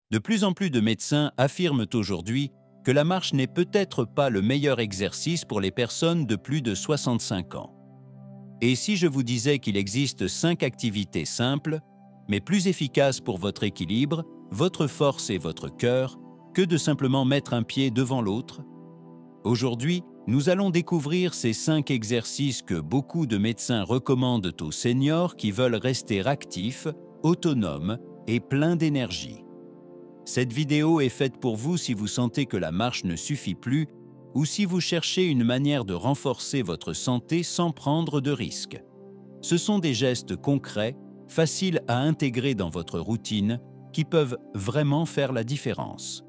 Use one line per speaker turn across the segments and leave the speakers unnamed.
De plus en plus de médecins affirment aujourd'hui que la marche n'est peut-être pas le meilleur exercice pour les personnes de plus de 65 ans. Et si je vous disais qu'il existe 5 activités simples, mais plus efficaces pour votre équilibre, votre force et votre cœur, que de simplement mettre un pied devant l'autre? Aujourd'hui, nous allons découvrir ces 5 exercices que beaucoup de médecins recommandent aux seniors qui veulent rester actifs, autonomes et pleins d'énergie. Cette vidéo est faite pour vous si vous sentez que la marche ne suffit plus ou si vous cherchez une manière de renforcer votre santé sans prendre de risques. Ce sont des gestes concrets, faciles à intégrer dans votre routine, qui peuvent vraiment faire la différence.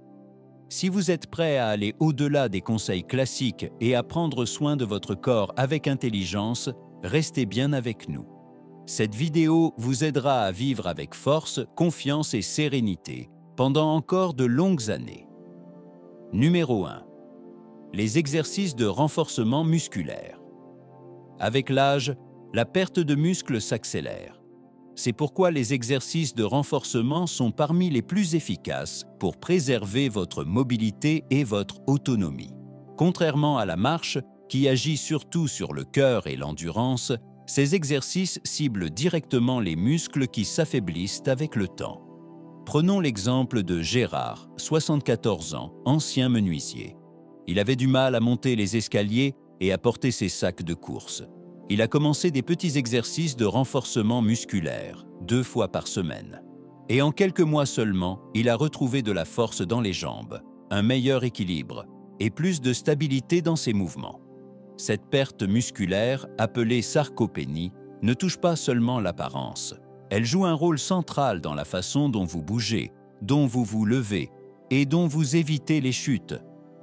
Si vous êtes prêt à aller au-delà des conseils classiques et à prendre soin de votre corps avec intelligence, restez bien avec nous. Cette vidéo vous aidera à vivre avec force, confiance et sérénité pendant encore de longues années. Numéro 1. Les exercices de renforcement musculaire. Avec l'âge, la perte de muscles s'accélère. C'est pourquoi les exercices de renforcement sont parmi les plus efficaces pour préserver votre mobilité et votre autonomie. Contrairement à la marche, qui agit surtout sur le cœur et l'endurance, ces exercices ciblent directement les muscles qui s'affaiblissent avec le temps. Prenons l'exemple de Gérard, 74 ans, ancien menuisier. Il avait du mal à monter les escaliers et à porter ses sacs de course. Il a commencé des petits exercices de renforcement musculaire, 2 fois par semaine. Et en quelques mois seulement, il a retrouvé de la force dans les jambes, un meilleur équilibre et plus de stabilité dans ses mouvements. Cette perte musculaire, appelée sarcopénie, ne touche pas seulement l'apparence. Elle joue un rôle central dans la façon dont vous bougez, dont vous vous levez et dont vous évitez les chutes.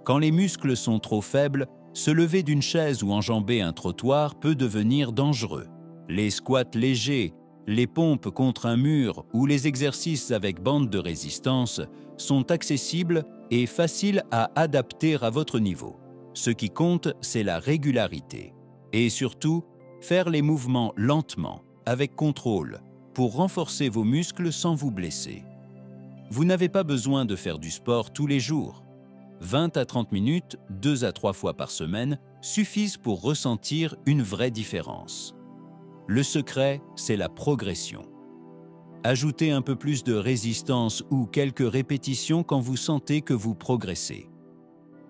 Quand les muscles sont trop faibles, se lever d'une chaise ou enjamber un trottoir peut devenir dangereux. Les squats légers, les pompes contre un mur ou les exercices avec bande de résistance sont accessibles et faciles à adapter à votre niveau. Ce qui compte, c'est la régularité. Et surtout, faire les mouvements lentement, avec contrôle, pour renforcer vos muscles sans vous blesser. Vous n'avez pas besoin de faire du sport tous les jours. 20 à 30 minutes, 2 à 3 fois par semaine, suffisent pour ressentir une vraie différence. Le secret, c'est la progression. Ajoutez un peu plus de résistance ou quelques répétitions quand vous sentez que vous progressez.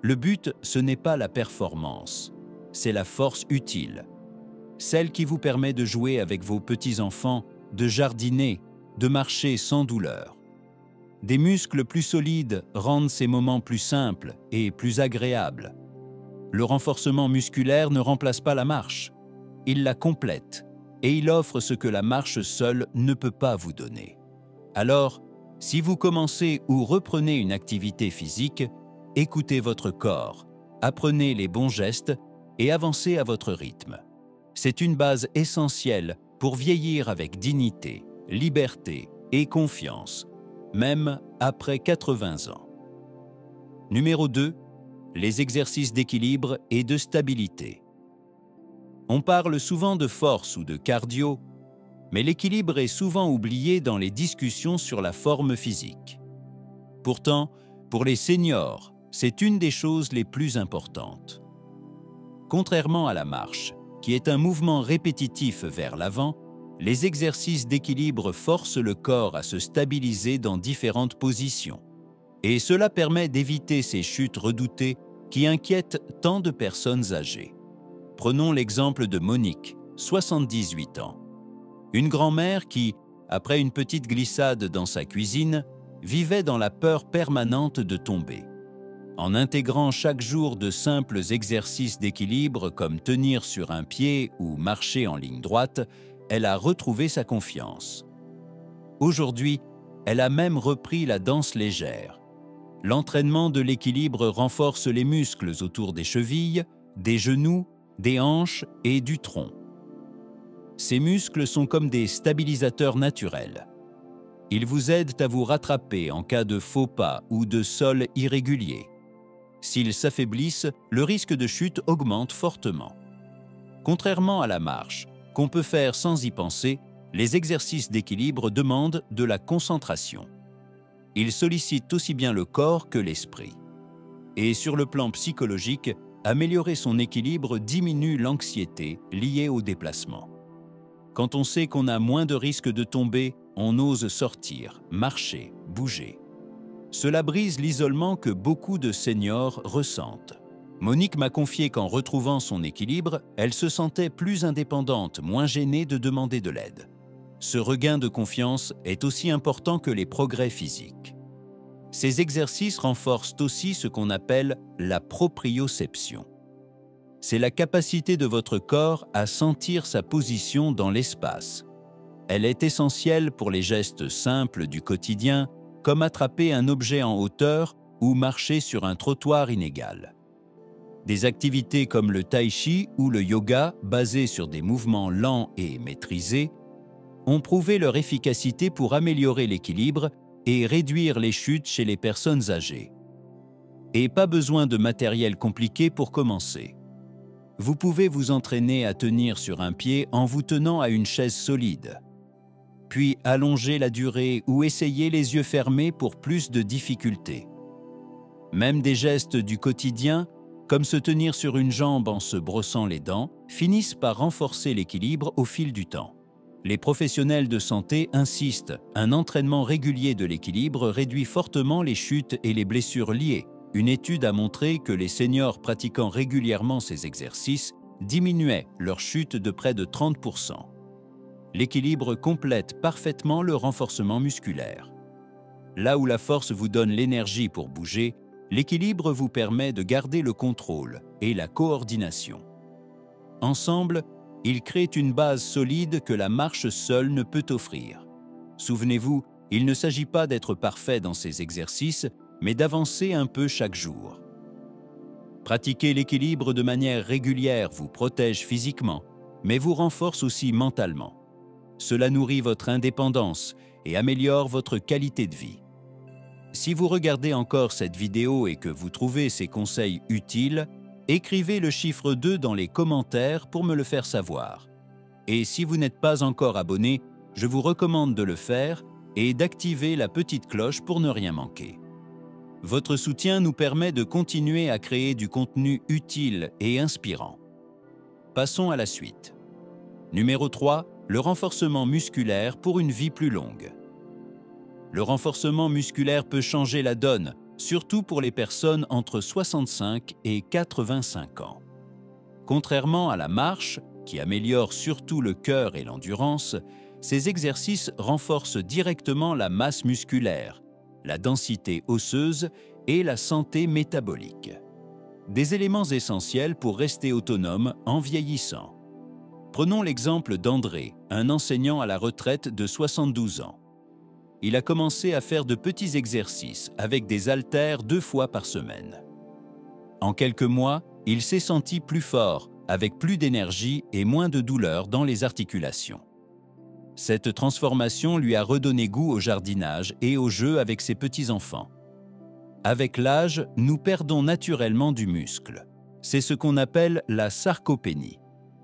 Le but, ce n'est pas la performance, c'est la force utile. Celle qui vous permet de jouer avec vos petits-enfants, de jardiner, de marcher sans douleur. Des muscles plus solides rendent ces moments plus simples et plus agréables. Le renforcement musculaire ne remplace pas la marche. Il la complète et il offre ce que la marche seule ne peut pas vous donner. Alors, si vous commencez ou reprenez une activité physique, écoutez votre corps, apprenez les bons gestes et avancez à votre rythme. C'est une base essentielle pour vieillir avec dignité, liberté et confiance, même après 80 ans. Numéro 2. Les exercices d'équilibre et de stabilité. On parle souvent de force ou de cardio, mais l'équilibre est souvent oublié dans les discussions sur la forme physique. Pourtant, pour les seniors, c'est une des choses les plus importantes. Contrairement à la marche, qui est un mouvement répétitif vers l'avant, les exercices d'équilibre forcent le corps à se stabiliser dans différentes positions. Et cela permet d'éviter ces chutes redoutées qui inquiètent tant de personnes âgées. Prenons l'exemple de Monique, 78 ans. Une grand-mère qui, après une petite glissade dans sa cuisine, vivait dans la peur permanente de tomber. En intégrant chaque jour de simples exercices d'équilibre comme tenir sur un pied ou marcher en ligne droite, elle a retrouvé sa confiance. Aujourd'hui, elle a même repris la danse légère. L'entraînement de l'équilibre renforce les muscles autour des chevilles, des genoux, des hanches et du tronc. Ces muscles sont comme des stabilisateurs naturels. Ils vous aident à vous rattraper en cas de faux pas ou de sol irrégulier. S'ils s'affaiblissent, le risque de chute augmente fortement. Contrairement à la marche, qu'on peut faire sans y penser, les exercices d'équilibre demandent de la concentration. Il sollicite aussi bien le corps que l'esprit. Et sur le plan psychologique, améliorer son équilibre diminue l'anxiété liée au déplacement. Quand on sait qu'on a moins de risques de tomber, on ose sortir, marcher, bouger. Cela brise l'isolement que beaucoup de seniors ressentent. Monique m'a confié qu'en retrouvant son équilibre, elle se sentait plus indépendante, moins gênée de demander de l'aide. Ce regain de confiance est aussi important que les progrès physiques. Ces exercices renforcent aussi ce qu'on appelle la proprioception. C'est la capacité de votre corps à sentir sa position dans l'espace. Elle est essentielle pour les gestes simples du quotidien, comme attraper un objet en hauteur ou marcher sur un trottoir inégal. Des activités comme le tai chi ou le yoga, basées sur des mouvements lents et maîtrisés, ont prouvé leur efficacité pour améliorer l'équilibre et réduire les chutes chez les personnes âgées. Et pas besoin de matériel compliqué pour commencer. Vous pouvez vous entraîner à tenir sur un pied en vous tenant à une chaise solide, puis allonger la durée ou essayer les yeux fermés pour plus de difficultés. Même des gestes du quotidien, comme se tenir sur une jambe en se brossant les dents, finissent par renforcer l'équilibre au fil du temps. Les professionnels de santé insistent, un entraînement régulier de l'équilibre réduit fortement les chutes et les blessures liées. Une étude a montré que les seniors pratiquant régulièrement ces exercices diminuaient leurs chutes de près de 30%. L'équilibre complète parfaitement le renforcement musculaire. Là où la force vous donne l'énergie pour bouger, l'équilibre vous permet de garder le contrôle et la coordination. Ensemble, ils créent une base solide que la marche seule ne peut offrir. Souvenez-vous, il ne s'agit pas d'être parfait dans ces exercices, mais d'avancer un peu chaque jour. Pratiquer l'équilibre de manière régulière vous protège physiquement, mais vous renforce aussi mentalement. Cela nourrit votre indépendance et améliore votre qualité de vie. Si vous regardez encore cette vidéo et que vous trouvez ces conseils utiles, écrivez le chiffre 2 dans les commentaires pour me le faire savoir. Et si vous n'êtes pas encore abonné, je vous recommande de le faire et d'activer la petite cloche pour ne rien manquer. Votre soutien nous permet de continuer à créer du contenu utile et inspirant. Passons à la suite. Numéro 3, le renforcement musculaire pour une vie plus longue. Le renforcement musculaire peut changer la donne, surtout pour les personnes entre 65 et 85 ans. Contrairement à la marche, qui améliore surtout le cœur et l'endurance, ces exercices renforcent directement la masse musculaire, la densité osseuse et la santé métabolique. Des éléments essentiels pour rester autonome en vieillissant. Prenons l'exemple d'André, un enseignant à la retraite de 72 ans. Il a commencé à faire de petits exercices avec des haltères 2 fois par semaine. En quelques mois, il s'est senti plus fort, avec plus d'énergie et moins de douleur dans les articulations. Cette transformation lui a redonné goût au jardinage et au jeu avec ses petits-enfants. Avec l'âge, nous perdons naturellement du muscle. C'est ce qu'on appelle la sarcopénie.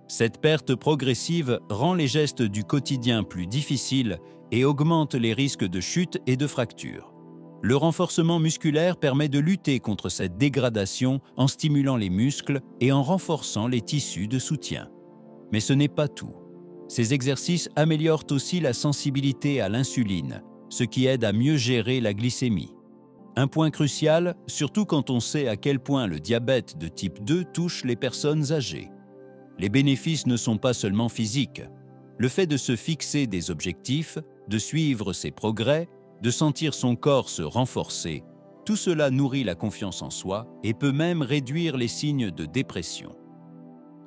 Cette perte progressive rend les gestes du quotidien plus difficiles et augmente les risques de chute et de fractures. Le renforcement musculaire permet de lutter contre cette dégradation en stimulant les muscles et en renforçant les tissus de soutien. Mais ce n'est pas tout. Ces exercices améliorent aussi la sensibilité à l'insuline, ce qui aide à mieux gérer la glycémie. Un point crucial, surtout quand on sait à quel point le diabète de type 2 touche les personnes âgées. Les bénéfices ne sont pas seulement physiques. Le fait de se fixer des objectifs, de suivre ses progrès, de sentir son corps se renforcer, tout cela nourrit la confiance en soi et peut même réduire les signes de dépression.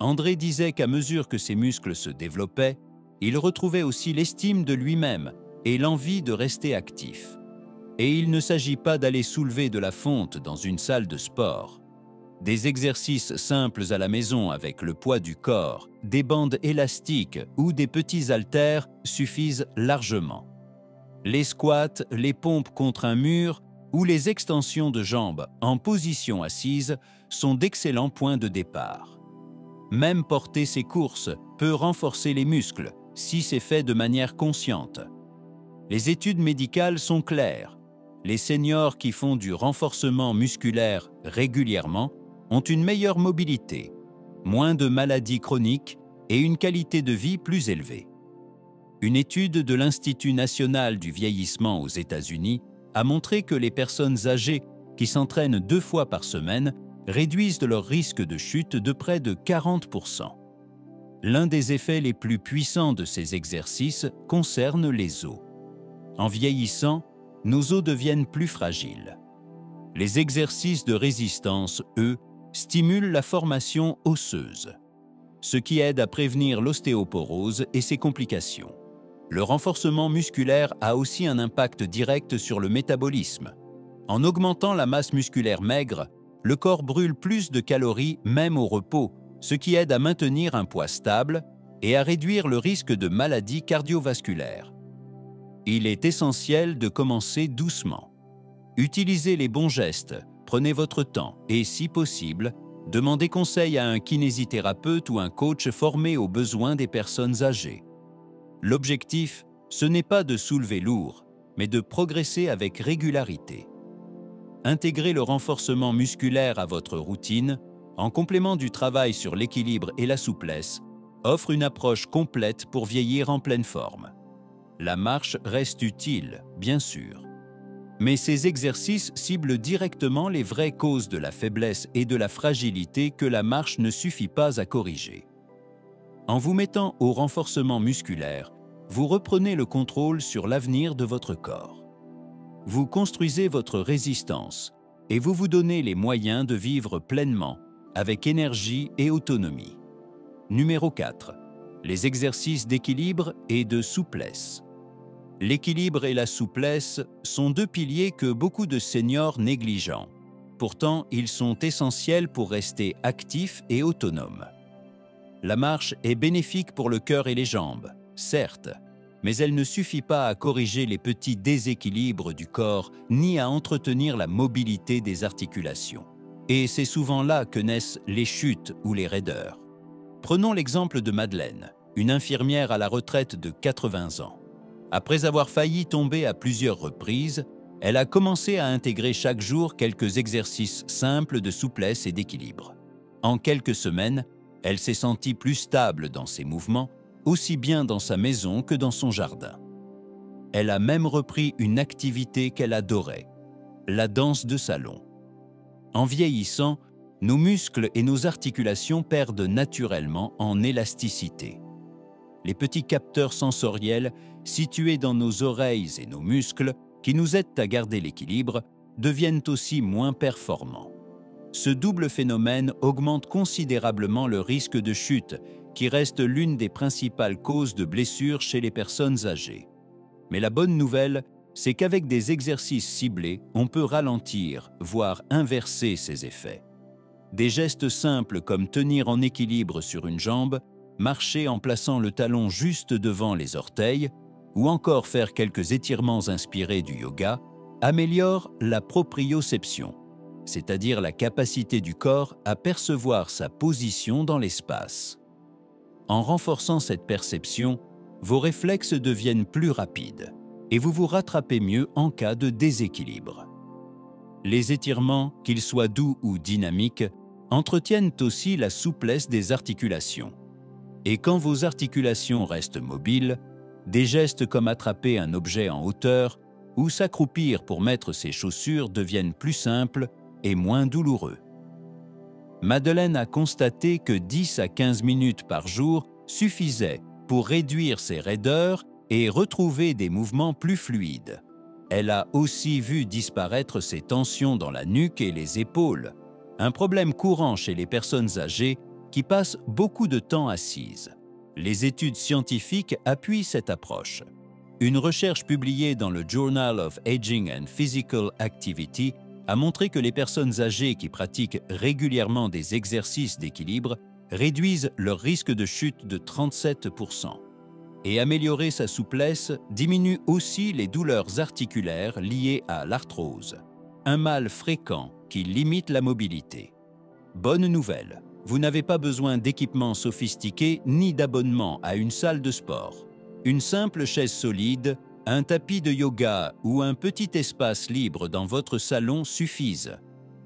André disait qu'à mesure que ses muscles se développaient, il retrouvait aussi l'estime de lui-même et l'envie de rester actif. Et il ne s'agit pas d'aller soulever de la fonte dans une salle de sport. Des exercices simples à la maison avec le poids du corps, des bandes élastiques ou des petits haltères suffisent largement. Les squats, les pompes contre un mur ou les extensions de jambes en position assise sont d'excellents points de départ. Même porter ses courses peut renforcer les muscles si c'est fait de manière consciente. Les études médicales sont claires. les seniors qui font du renforcement musculaire régulièrement ont une meilleure mobilité, moins de maladies chroniques et une qualité de vie plus élevée. Une étude de l'Institut national du vieillissement aux États-Unis a montré que les personnes âgées qui s'entraînent 2 fois par semaine réduisent leur risque de chute de près de 40%. L'un des effets les plus puissants de ces exercices concerne les os. En vieillissant, nos os deviennent plus fragiles. Les exercices de résistance, eux, stimulent la formation osseuse, ce qui aide à prévenir l'ostéoporose et ses complications. Le renforcement musculaire a aussi un impact direct sur le métabolisme. En augmentant la masse musculaire maigre, le corps brûle plus de calories même au repos, ce qui aide à maintenir un poids stable et à réduire le risque de maladies cardiovasculaires. Il est essentiel de commencer doucement. Utilisez les bons gestes, prenez votre temps et, si possible, demandez conseil à un kinésithérapeute ou un coach formé aux besoins des personnes âgées. L'objectif, ce n'est pas de soulever lourd, mais de progresser avec régularité. Intégrer le renforcement musculaire à votre routine, en complément du travail sur l'équilibre et la souplesse, offre une approche complète pour vieillir en pleine forme. La marche reste utile, bien sûr. Mais ces exercices ciblent directement les vraies causes de la faiblesse et de la fragilité que la marche ne suffit pas à corriger. En vous mettant au renforcement musculaire, vous reprenez le contrôle sur l'avenir de votre corps. Vous construisez votre résistance et vous vous donnez les moyens de vivre pleinement, avec énergie et autonomie. Numéro 4. Les exercices d'équilibre et de souplesse. L'équilibre et la souplesse sont 2 piliers que beaucoup de seniors négligent. Pourtant, ils sont essentiels pour rester actifs et autonomes. La marche est bénéfique pour le cœur et les jambes, certes, mais elle ne suffit pas à corriger les petits déséquilibres du corps ni à entretenir la mobilité des articulations. Et c'est souvent là que naissent les chutes ou les raideurs. Prenons l'exemple de Madeleine, une infirmière à la retraite de 80 ans. Après avoir failli tomber à plusieurs reprises, elle a commencé à intégrer chaque jour quelques exercices simples de souplesse et d'équilibre. En quelques semaines, elle s'est sentie plus stable dans ses mouvements, aussi bien dans sa maison que dans son jardin. Elle a même repris une activité qu'elle adorait, la danse de salon. En vieillissant, nos muscles et nos articulations perdent naturellement en élasticité. Les petits capteurs sensoriels situés dans nos oreilles et nos muscles, qui nous aident à garder l'équilibre, deviennent aussi moins performants. Ce double phénomène augmente considérablement le risque de chute, qui reste l'une des principales causes de blessures chez les personnes âgées. Mais la bonne nouvelle, c'est qu'avec des exercices ciblés, on peut ralentir, voire inverser ces effets. Des gestes simples comme tenir en équilibre sur une jambe, marcher en plaçant le talon juste devant les orteils, ou encore faire quelques étirements inspirés du yoga, améliorent la proprioception, c'est-à-dire la capacité du corps à percevoir sa position dans l'espace. En renforçant cette perception, vos réflexes deviennent plus rapides et vous vous rattrapez mieux en cas de déséquilibre. Les étirements, qu'ils soient doux ou dynamiques, entretiennent aussi la souplesse des articulations. Et quand vos articulations restent mobiles, des gestes comme attraper un objet en hauteur ou s'accroupir pour mettre ses chaussures deviennent plus simples et moins douloureux. Madeleine a constaté que 10 à 15 minutes par jour suffisaient pour réduire ses raideurs et retrouver des mouvements plus fluides. Elle a aussi vu disparaître ses tensions dans la nuque et les épaules, un problème courant chez les personnes âgées qui passent beaucoup de temps assises. Les études scientifiques appuient cette approche. Une recherche publiée dans le Journal of Aging and Physical Activity a montré que les personnes âgées qui pratiquent régulièrement des exercices d'équilibre réduisent leur risque de chute de 37%. Et améliorer sa souplesse diminue aussi les douleurs articulaires liées à l'arthrose, un mal fréquent qui limite la mobilité. Bonne nouvelle, vous n'avez pas besoin d'équipements sophistiqués ni d'abonnement à une salle de sport. Une simple chaise solide, Un tapis de yoga ou un petit espace libre dans votre salon suffisent.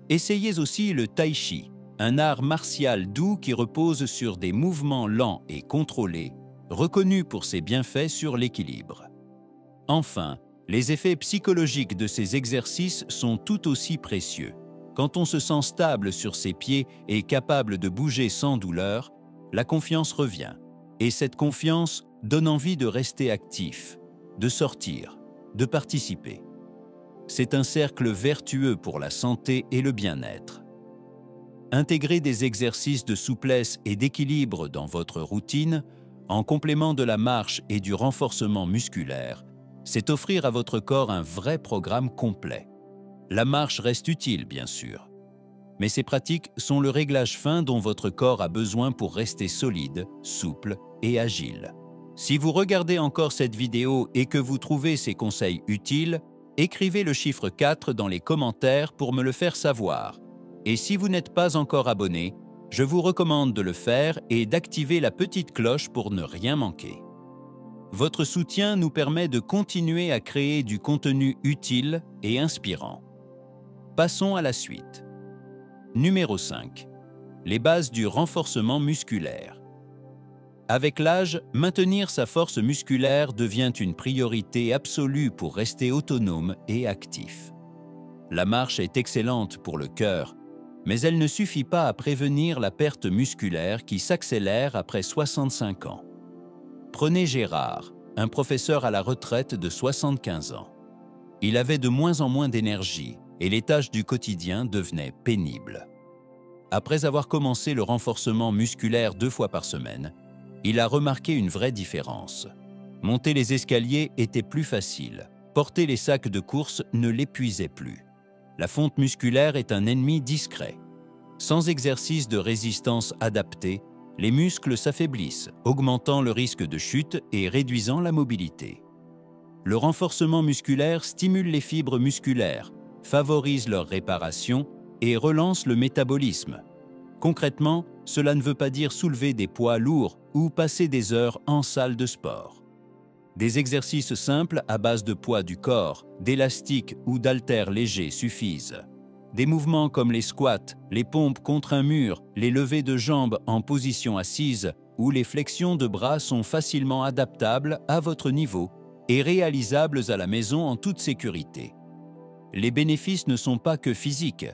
Essayez aussi le tai chi, un art martial doux qui repose sur des mouvements lents et contrôlés, reconnu pour ses bienfaits sur l'équilibre. Enfin, les effets psychologiques de ces exercices sont tout aussi précieux. Quand on se sent stable sur ses pieds et capable de bouger sans douleur, la confiance revient. Et cette confiance donne envie de rester actif, de sortir, de participer. C'est un cercle vertueux pour la santé et le bien-être. Intégrer des exercices de souplesse et d'équilibre dans votre routine, en complément de la marche et du renforcement musculaire, c'est offrir à votre corps un vrai programme complet. La marche reste utile, bien sûr, mais ces pratiques sont le réglage fin dont votre corps a besoin pour rester solide, souple et agile. Si vous regardez encore cette vidéo et que vous trouvez ces conseils utiles, écrivez le chiffre 4 dans les commentaires pour me le faire savoir. Et si vous n'êtes pas encore abonné, je vous recommande de le faire et d'activer la petite cloche pour ne rien manquer. Votre soutien nous permet de continuer à créer du contenu utile et inspirant. Passons à la suite. Numéro 5. Les bases du renforcement musculaire. Avec l'âge, maintenir sa force musculaire devient une priorité absolue pour rester autonome et actif. La marche est excellente pour le cœur, mais elle ne suffit pas à prévenir la perte musculaire qui s'accélère après 65 ans. Prenez Gérard, un professeur à la retraite de 75 ans. Il avait de moins en moins d'énergie et les tâches du quotidien devenaient pénibles. Après avoir commencé le renforcement musculaire 2 fois par semaine, il a remarqué une vraie différence. Monter les escaliers était plus facile. Porter les sacs de course ne l'épuisait plus. La fonte musculaire est un ennemi discret. Sans exercice de résistance adapté, les muscles s'affaiblissent, augmentant le risque de chute et réduisant la mobilité. Le renforcement musculaire stimule les fibres musculaires, favorise leur réparation et relance le métabolisme. Concrètement, cela ne veut pas dire soulever des poids lourds ou passer des heures en salle de sport. Des exercices simples à base de poids du corps, d'élastiques ou d'haltères légers suffisent. Des mouvements comme les squats, les pompes contre un mur, les levées de jambes en position assise ou les flexions de bras sont facilement adaptables à votre niveau et réalisables à la maison en toute sécurité. Les bénéfices ne sont pas que physiques.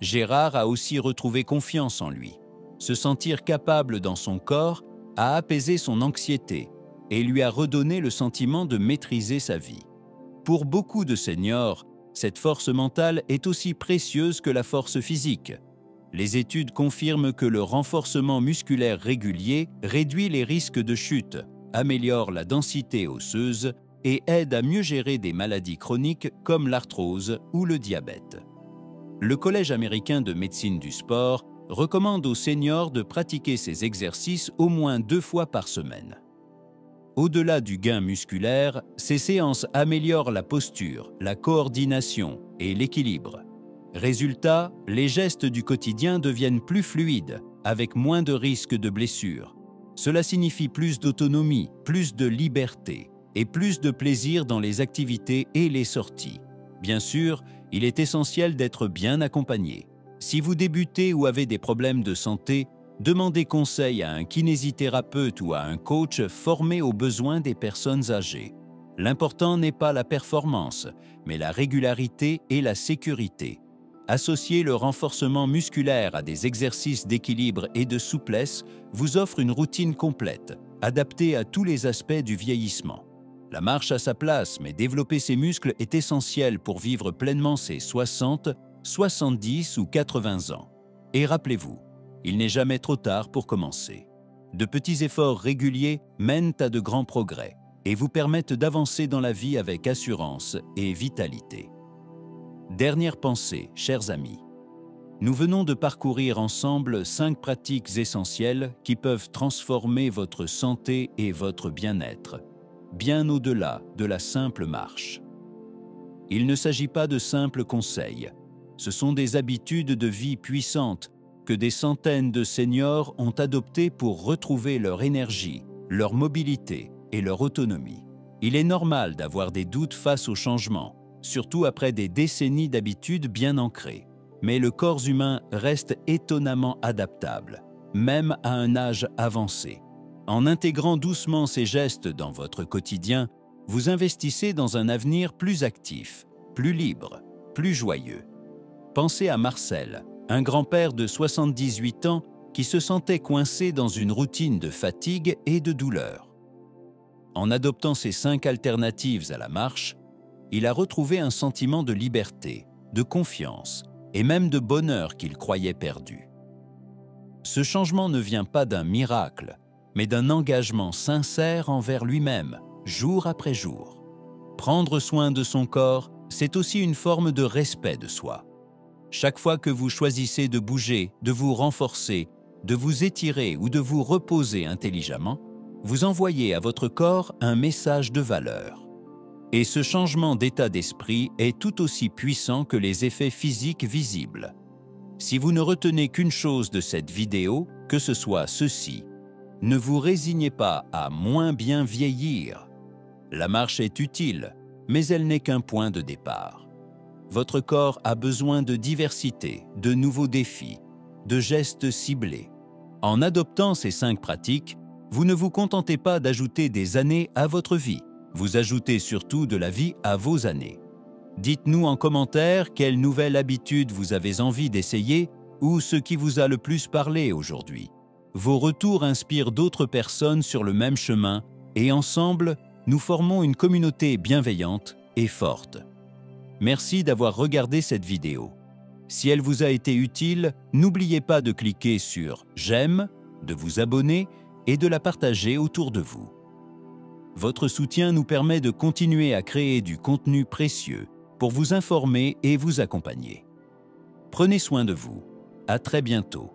Gérard a aussi retrouvé confiance en lui. Se sentir capable dans son corps a apaisé son anxiété et lui a redonné le sentiment de maîtriser sa vie. Pour beaucoup de seniors, cette force mentale est aussi précieuse que la force physique. Les études confirment que le renforcement musculaire régulier réduit les risques de chute, améliore la densité osseuse et aide à mieux gérer des maladies chroniques comme l'arthrose ou le diabète. Le Collège américain de médecine du sport recommande aux seniors de pratiquer ces exercices au moins 2 fois par semaine. Au-delà du gain musculaire, ces séances améliorent la posture, la coordination et l'équilibre. Résultat, les gestes du quotidien deviennent plus fluides, avec moins de risques de blessures. Cela signifie plus d'autonomie, plus de liberté et plus de plaisir dans les activités et les sorties. Bien sûr, il est essentiel d'être bien accompagné. Si vous débutez ou avez des problèmes de santé, demandez conseil à un kinésithérapeute ou à un coach formé aux besoins des personnes âgées. L'important n'est pas la performance, mais la régularité et la sécurité. Associer le renforcement musculaire à des exercices d'équilibre et de souplesse vous offre une routine complète, adaptée à tous les aspects du vieillissement. La marche a sa place, mais développer ses muscles est essentiel pour vivre pleinement ses 60, 70 ou 80 ans. Et rappelez-vous, il n'est jamais trop tard pour commencer. De petits efforts réguliers mènent à de grands progrès et vous permettent d'avancer dans la vie avec assurance et vitalité. Dernière pensée, chers amis. Nous venons de parcourir ensemble 5 pratiques essentielles qui peuvent transformer votre santé et votre bien-être, bien au-delà de la simple marche. Il ne s'agit pas de simples conseils. Ce sont des habitudes de vie puissantes que des centaines de seniors ont adoptées pour retrouver leur énergie, leur mobilité et leur autonomie. Il est normal d'avoir des doutes face au changement, surtout après des décennies d'habitudes bien ancrées. Mais le corps humain reste étonnamment adaptable, même à un âge avancé. En intégrant doucement ces gestes dans votre quotidien, vous investissez dans un avenir plus actif, plus libre, plus joyeux. Pensez à Marcel, un grand-père de 78 ans qui se sentait coincé dans une routine de fatigue et de douleur. En adoptant ces 5 alternatives à la marche, il a retrouvé un sentiment de liberté, de confiance et même de bonheur qu'il croyait perdu. Ce changement ne vient pas d'un miracle, mais d'un engagement sincère envers lui-même, jour après jour. Prendre soin de son corps, c'est aussi une forme de respect de soi. Chaque fois que vous choisissez de bouger, de vous renforcer, de vous étirer ou de vous reposer intelligemment, vous envoyez à votre corps un message de valeur. Et ce changement d'état d'esprit est tout aussi puissant que les effets physiques visibles. Si vous ne retenez qu'une chose de cette vidéo, que ce soit ceci: ne vous résignez pas à moins bien vieillir. La marche est utile, mais elle n'est qu'un point de départ. Votre corps a besoin de diversité, de nouveaux défis, de gestes ciblés. En adoptant ces 5 pratiques, vous ne vous contentez pas d'ajouter des années à votre vie, vous ajoutez surtout de la vie à vos années. Dites-nous en commentaire quelle nouvelle habitude vous avez envie d'essayer ou ce qui vous a le plus parlé aujourd'hui. Vos retours inspirent d'autres personnes sur le même chemin et ensemble, nous formons une communauté bienveillante et forte. Merci d'avoir regardé cette vidéo. Si elle vous a été utile, n'oubliez pas de cliquer sur « J'aime », de vous abonner et de la partager autour de vous. Votre soutien nous permet de continuer à créer du contenu précieux pour vous informer et vous accompagner. Prenez soin de vous. À très bientôt.